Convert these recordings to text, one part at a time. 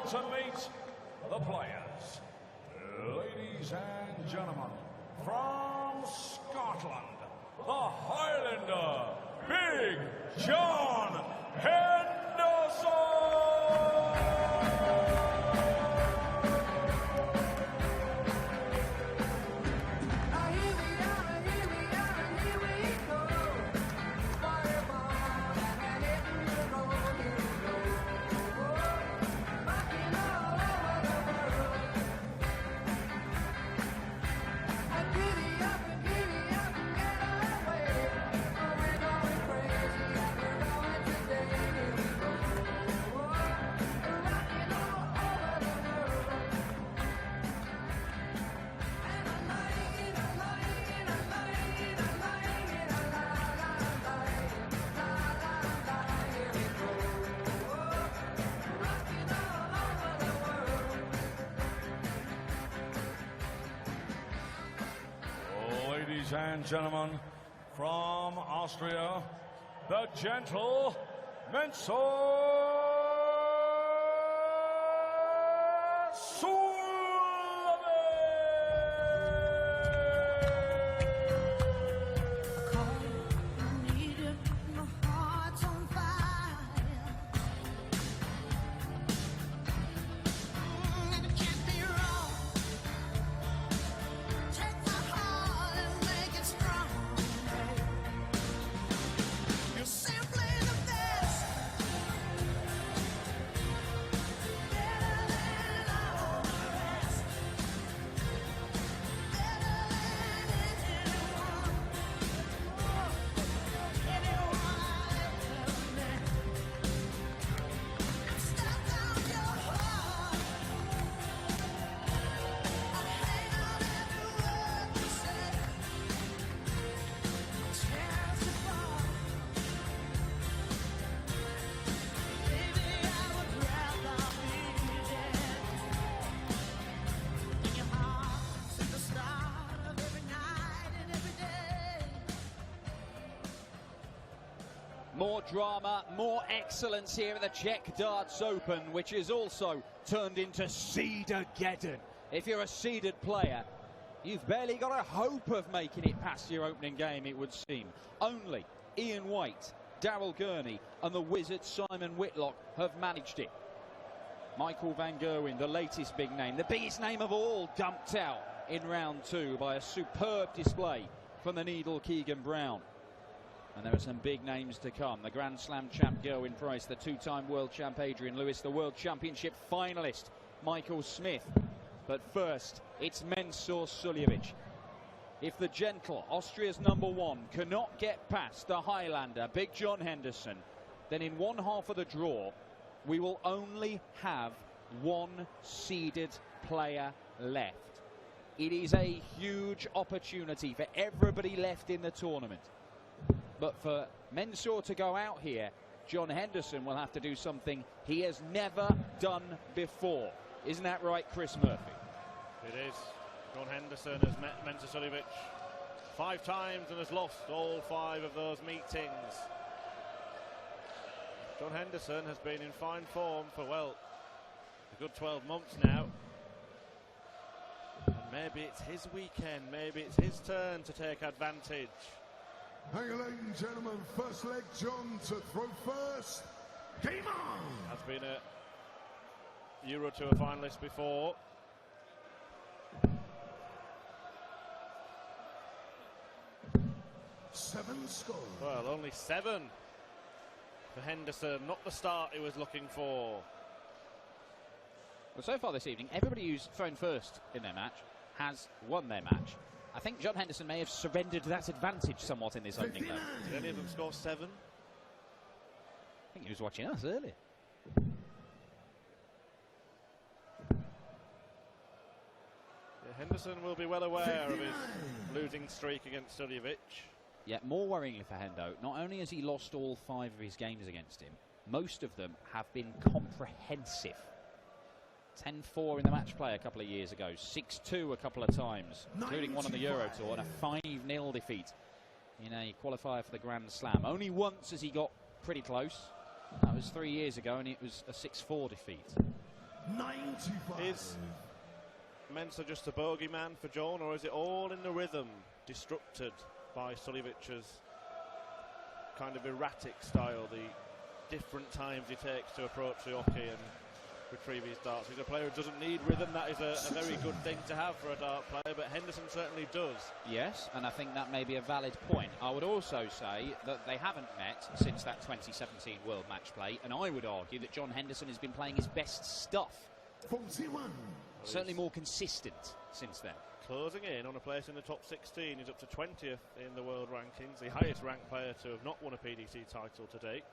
to meet the players. Ladies and gentlemen, from Scotland, the Highlander, Big John Henderson! Ladies and gentlemen, from Austria, the gentle Suljovic. More drama, more excellence here at the Czech Darts Open, which is also turned into Seedageddon. If you're a seeded player, you've barely got a hope of making it past your opening game, it would seem. Only Ian White, Daryl Gurney and the wizard Simon Whitlock have managed it. Michael van Gerwen, the latest big name, the biggest name of all, dumped out in round two by a superb display from the Needle Keegan Brown. And there are some big names to come. The Grand Slam champ Gerwyn Price, the two-time world champ Adrian Lewis, the World Championship finalist Michael Smith. But first, it's Mensur Suljovic. If the gentle, Austria's #1, cannot get past the Highlander, Big John Henderson, then in one half of the draw, we will only have one seeded player left. It is a huge opportunity for everybody left in the tournament. But for Mensur to go out here, John Henderson will have to do something he has never done before. Isn't that right, Chris Murphy? It is. John Henderson has met Mensur Suljovic 5 times and has lost all 5 of those meetings. John Henderson has been in fine form for, well, a good 12 months now. And maybe it's his weekend, maybe it's his turn to take advantage. Hang on, ladies and gentlemen, first leg, John to throw first. Game on! Has been a Euro Tour finalist before. Seven scores. Well, only 7 for Henderson, not the start he was looking for. Well, so far this evening, everybody who's thrown first in their match has won their match. I think John Henderson may have surrendered that advantage somewhat in this opening, though. Did any of them score 7? I think he was watching us earlier. Yeah, Henderson will be well aware of his losing streak against Suljovic. Yeah, more worryingly for Hendo, not only has he lost all 5 of his games against him, most of them have been comprehensive. 10-4 in the match play a couple of years ago, 6-2 a couple of times, including one on the Euro Tour, and a 5-0 defeat in a qualifier for the Grand Slam. Only once has he got pretty close. That was 3 years ago, and it was a 6-4 defeat. 95. Is Mensah just a bogeyman for John, or is it all in the rhythm, disrupted by Suljovic's kind of erratic style, the different times he takes to approach the hockey and retrieve his darts? He's a player who doesn't need rhythm. That is a very good thing to have for a dart player, but Henderson certainly does. Yes, and I think that may be a valid point. I would also say that they haven't met since that 2017 World Match Play, and I would argue that John Henderson has been playing his best stuff. 41. Certainly more consistent since then. Closing in on a place in the top 16. He's up to 20th in the world rankings, the highest ranked player to have not won a PDC title to date.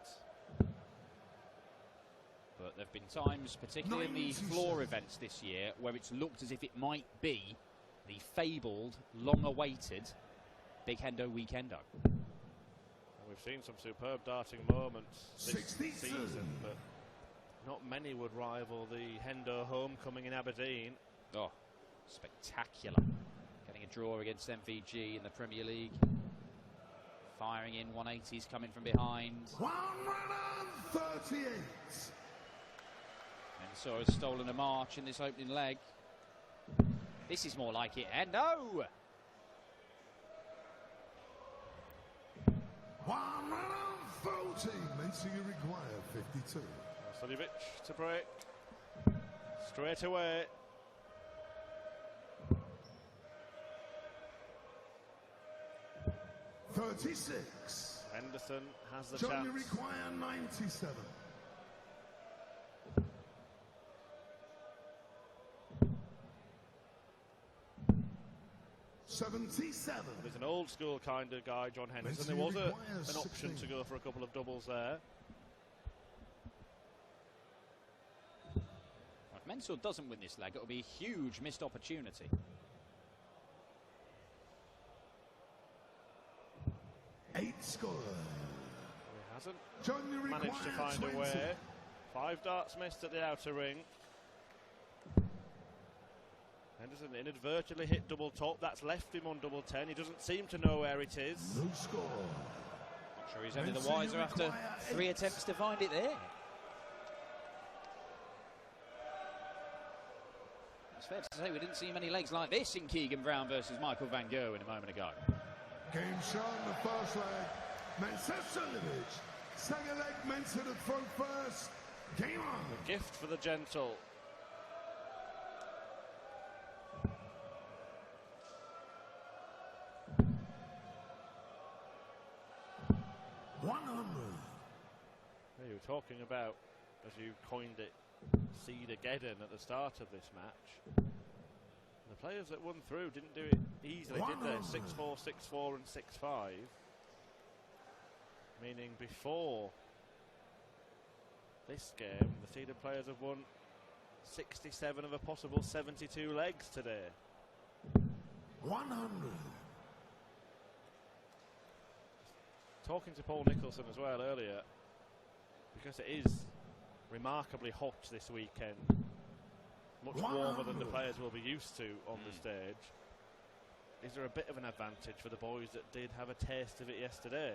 But there have been times, particularly in the floor events this year, where it's looked as if it might be the fabled, long-awaited Big Hendo Weekendo. And we've seen some superb darting moments this season, but not many would rival the Hendo homecoming in Aberdeen. Oh, spectacular. Getting a draw against MVG in the Premier League. Firing in 180s coming from behind. 138. Mensah has stolen a march in this opening leg. This is more like it. And no! 140. Mensah, you require 52. Suljovic to break. Straight away. $36. Henderson has the John, you chance. require 97. $77. He's an old school kind of guy, John Henderson. There was an option to go for a couple of doubles there. If Mensah doesn't win this leg, it'll be a huge missed opportunity. 8 scorer. He hasn't John, you managed to require find 20. a way. 5 darts missed at the outer ring. Henderson inadvertently hit double top. That's left him on double 10. He doesn't seem to know where it is. No score. Not sure he's only the wiser after 3 attempts to find it there. It's fair to say we didn't see many legs like this in Keegan Brown versus Michael Van Gogh in a moment ago. Game shot in the first leg. Mensah Suljovic. Second leg, Mensah to throw first. Game on. A gift for the gentle. You were talking about, as you coined it, Seed-a-geddon at the start of this match. The players that won through didn't do it easily, did they? 6-4, 6-4 and 6-5. Meaning before this game, the seeded players have won 67 of a possible 72 legs today. 100. Talking to Paul Nicholson as well earlier, because it is remarkably hot this weekend, much warmer than the players will be used to on the stage. Is there a bit of an advantage for the boys that did have a taste of it yesterday?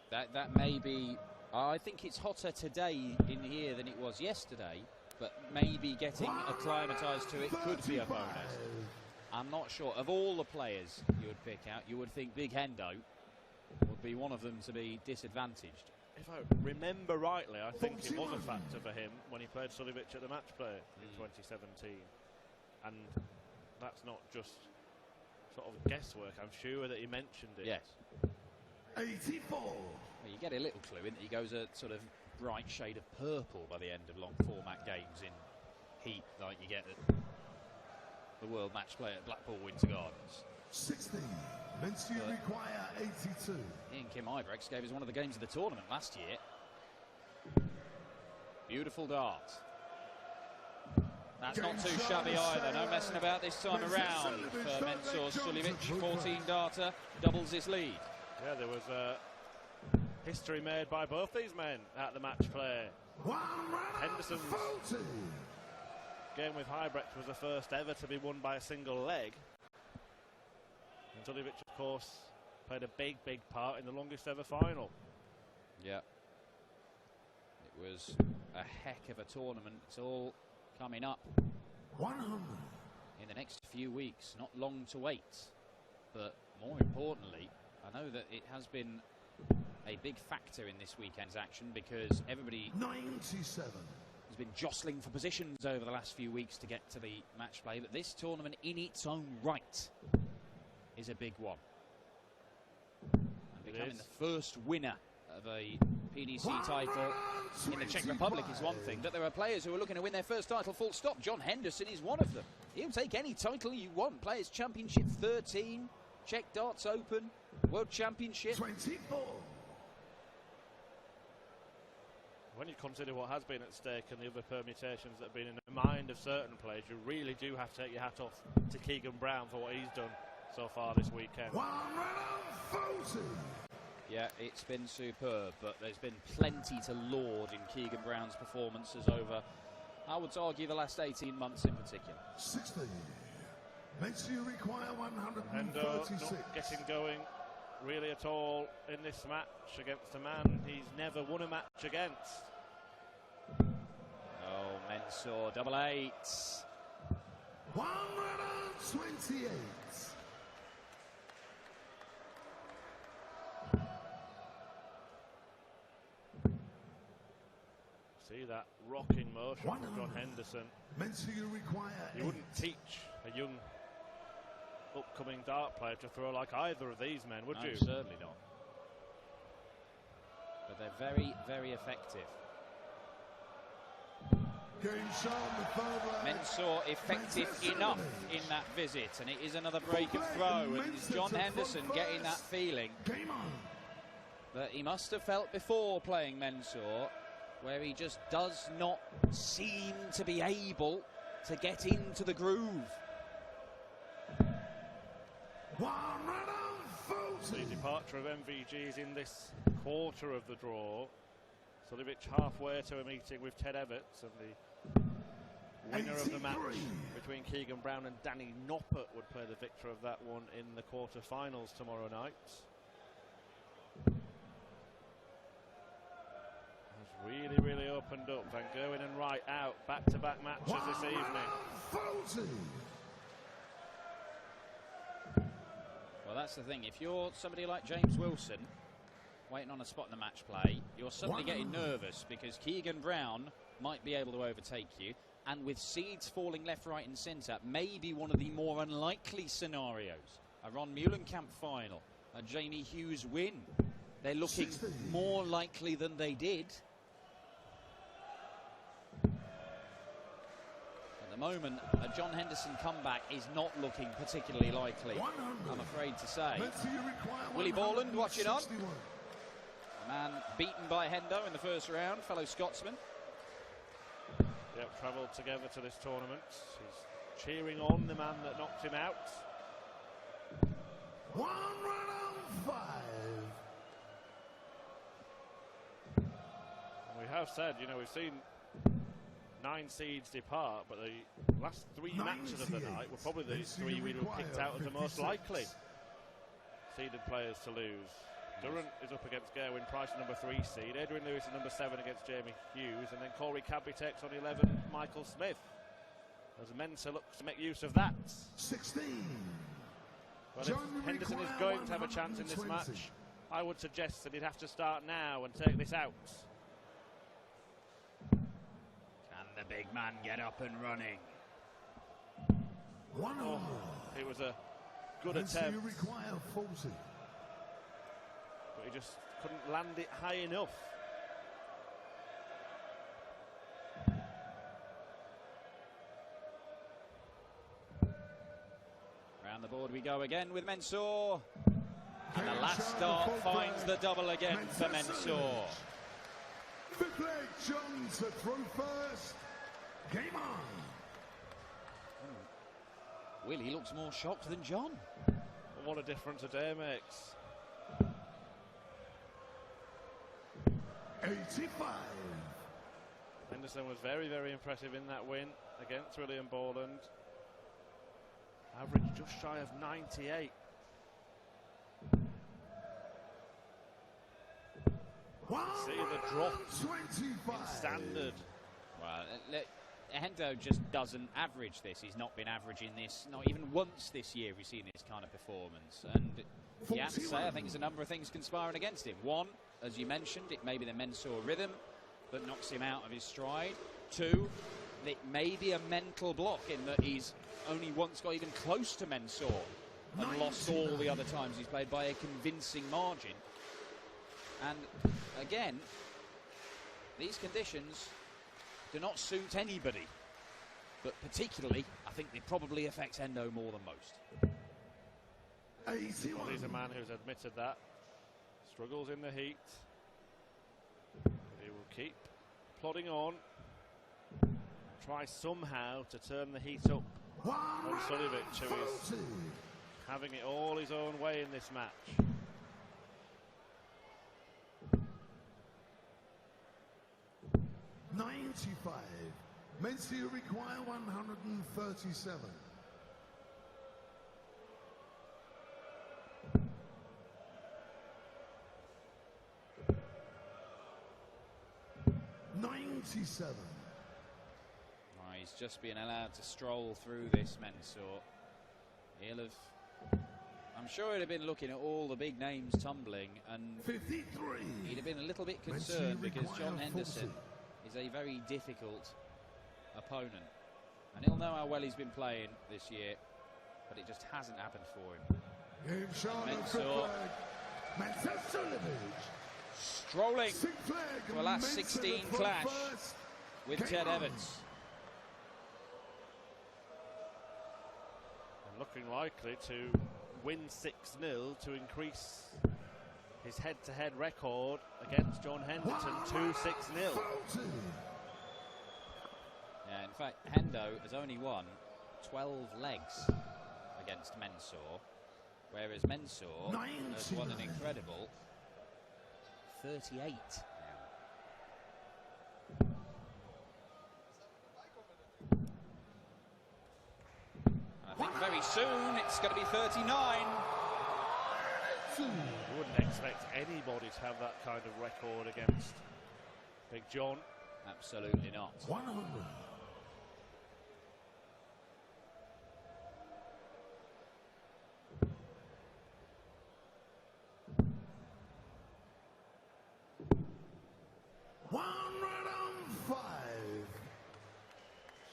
That may be. I think it's hotter today in here than it was yesterday, but maybe getting acclimatised to it could be a bonus. I'm not sure. Of all the players you would pick out, you would think Big Hendo would be one of them to be disadvantaged. If I remember rightly, I think it was a factor for him when he played Suljovic at the match play in 2017. And that's not just sort of guesswork. I'm sure that he mentioned it. Yes. 84. Well, you get a little clue in that he goes a sort of bright shade of purple by the end of long format games in heat, like you get at the World Match Play at Blackpool Winter Gardens. 60. Mensah, you require 82. Ian Kim Ibrex gave us one of the games of the tournament last year. Beautiful dart. That's not too shabby either. No messing about this time around for Mensah Suljovic. 14 darter, doubles his lead. Yeah, there was history made by both these men at the match play. Henderson's game with Ibrex was the first ever to be won by a single leg. And Suljovic, of course, played a big part in the longest ever final. Yeah. It was a heck of a tournament. It's all coming up 100. in the next few weeks. Not long to wait. But more importantly, I know that it has been a big factor in this weekend's action because everybody 97. has been jostling for positions over the last few weeks to get to the match play. But this tournament in its own right is a big one. And becoming the first winner of a PDC title in the Czech Republic is one thing, but there are players who are looking to win their first title full stop. John Henderson is one of them. He'll take any title you want. Players' Championship 13, Czech Darts Open, World Championship. 24. When you consider what has been at stake and the other permutations that have been in the mind of certain players, you really do have to take your hat off to Keegan Brown for what he's done so far this weekend. 140. Yeah, it's been superb, but there's been plenty to laud in Keegan Brown's performances over, I would argue, the last 18 months in particular. 60. Makes you require Hendo 136. not getting going really at all in this match against a man he's never won a match against. Oh, Mensur, double eights. 128. See that rocking motion from 100. John Henderson. Meant you require You wouldn't teach a young upcoming dart player to throw like either of these men, would No, you? certainly not. But they're very, very effective. Game shown the third leg. Mensur effective enough in that visit, and it is another break of throw, and it's John Henderson getting that feeling Game on. that he must have felt before playing Mensur, where he just does not seem to be able to get into the groove. 140. The departure of MVGs in this quarter of the draw. Suljovic halfway to a meeting with Ted Everts, and the winner of the match 83. between Keegan Brown and Danny Noppert would play the victor of that one in the quarter-finals tomorrow night. Has really opened up. Van Gerwen and Wright out, back-to-back matches this evening. 140. Well, that's the thing. If you're somebody like James Wilson, waiting on a spot in the match play, you're suddenly getting nervous because Keegan Brown might be able to overtake you, and with seeds falling left, right and centre, maybe one of the more unlikely scenarios. A Ron Muhlenkamp final, a Jamie Hughes win. They're looking 60. more likely than they did. At the moment, a John Henderson comeback is not looking particularly likely, 100. I'm afraid to say. Meant you require Willie Borland watching on. 161. A man beaten by Hendo in the first round, fellow Scotsman. Yep, travelled together to this tournament. He's cheering on the man that knocked him out. 105. And we have said, you know, we've seen 9 seeds depart, but the last 3 matches of the night were probably the 3 we would have picked out as the most likely seeded players to lose. Durrant is up against Gerwin Price, number 3 seed. Adrian Lewis is number 7 against Jamie Hughes. And then Corey Cadby takes on 11 Michael Smith. As Mensah looks to make use of that. 16. But if Henderson is going to have a chance in this match, I would suggest that he'd have to start now and take this out. Can the big man get up and running? 100. It was a good Meant attempt, you require 40. but he just couldn't land it high enough. Round the board we go again with Mensur. And the last start finds the double again for Mensur. Fifth leg, Jones to throw first. Game on. Willie looks more shocked than John. What a difference a day makes. 85. Henderson was very impressive in that win against William Borland. Average just shy of 98. See the drop in standard. Well, Hendo just doesn't average this. He's not been averaging this, not even once this year we've seen this kind of performance. And you have to say, I think there's a number of things conspiring against him. One, as you mentioned, it may be the Mensah rhythm that knocks him out of his stride. Two, it may be a mental block in that he's only once got even close to Mensah and lost all the other times he's played by a convincing margin. And again, these conditions do not suit anybody, but particularly I think they probably affect Hendo more than most. Well, he's a man who's admitted that. Struggles in the heat. He will keep plodding on. Try somehow to turn the heat up on Suljovic, who is having it all his own way in this match. Mensah require 137. He's just being allowed to stroll through this, Mensah. He'll have, I'm sure he'd have been looking at all the big names tumbling, and 53. He'd have been a little bit concerned because John Henderson is a very difficult opponent, and he'll know how well he's been playing this year, but it just hasn't happened for him. Mensah strolling for a last 16 clash with Ted Evans. And looking likely to win 6-0 to increase his head-to-head record against John Henderson to 6-0. Yeah, in fact, Hendo has only won 12 legs against Mensah, whereas Mensah has won an incredible 38. I think very soon it's going to be 39. You wouldn't expect anybody to have that kind of record against Big John. Absolutely not. 100.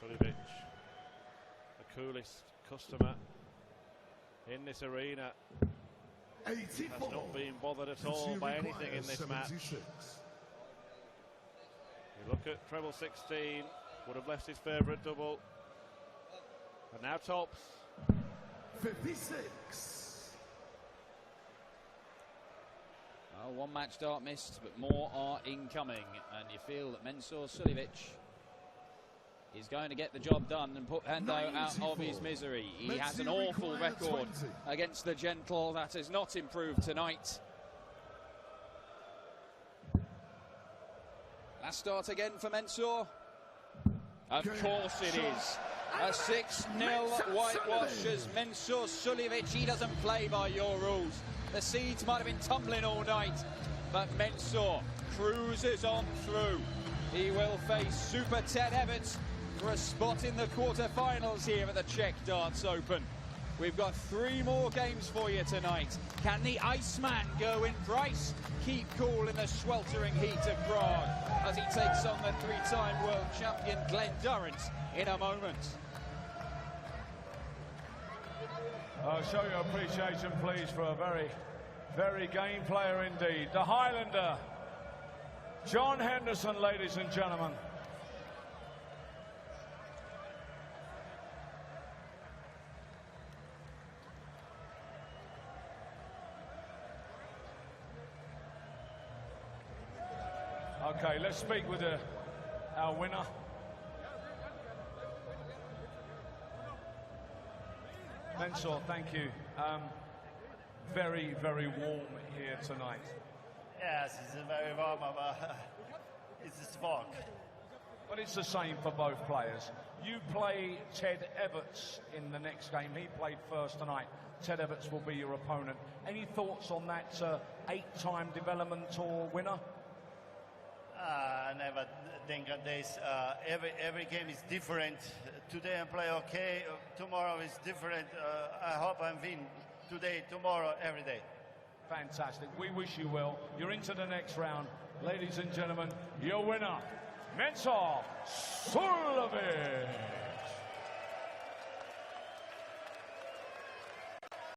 Suljovic, the coolest customer in this arena, 84. has not been bothered at all by anything in this match. 76. You look at treble 16, would have left his favourite double, and now tops. 56. Well, one match start missed, but more are incoming, and you feel that Mensah Suljovic is going to get the job done and put Hendo out of his misery. He has an awful record against the gentle that has not improved tonight. Last start again for Mensah. Of course it is. A 6-0 whitewash as Mensah Suljovic. He doesn't play by your rules. The seeds might have been tumbling all night, but Mensah cruises on through. He will face Super Ted Evans for a spot in the quarter-finals here at the Czech Darts Open. We've got 3 more games for you tonight. Can the Iceman, Gerwyn Price, keep cool in the sweltering heat of Prague as he takes on the 3-time world champion Glenn Durrant in a moment? Show your appreciation, please, for a very, very game player indeed. The Highlander, John Henderson, ladies and gentlemen. Okay, let's speak with our winner. Mensah, thank you. Very, very warm here tonight. Yes, it's very warm, but it's fog. But it's the same for both players. You play Ted Evans in the next game. He played first tonight. Ted Evans will be your opponent. Any thoughts on that 8-time development tour winner? I never think of this. Every game is different. Today I play okay. Tomorrow is different. I hope I'm win today, tomorrow, every day. Fantastic. We wish you well. You're into the next round. Ladies and gentlemen, your winner, Mensah Suljovic.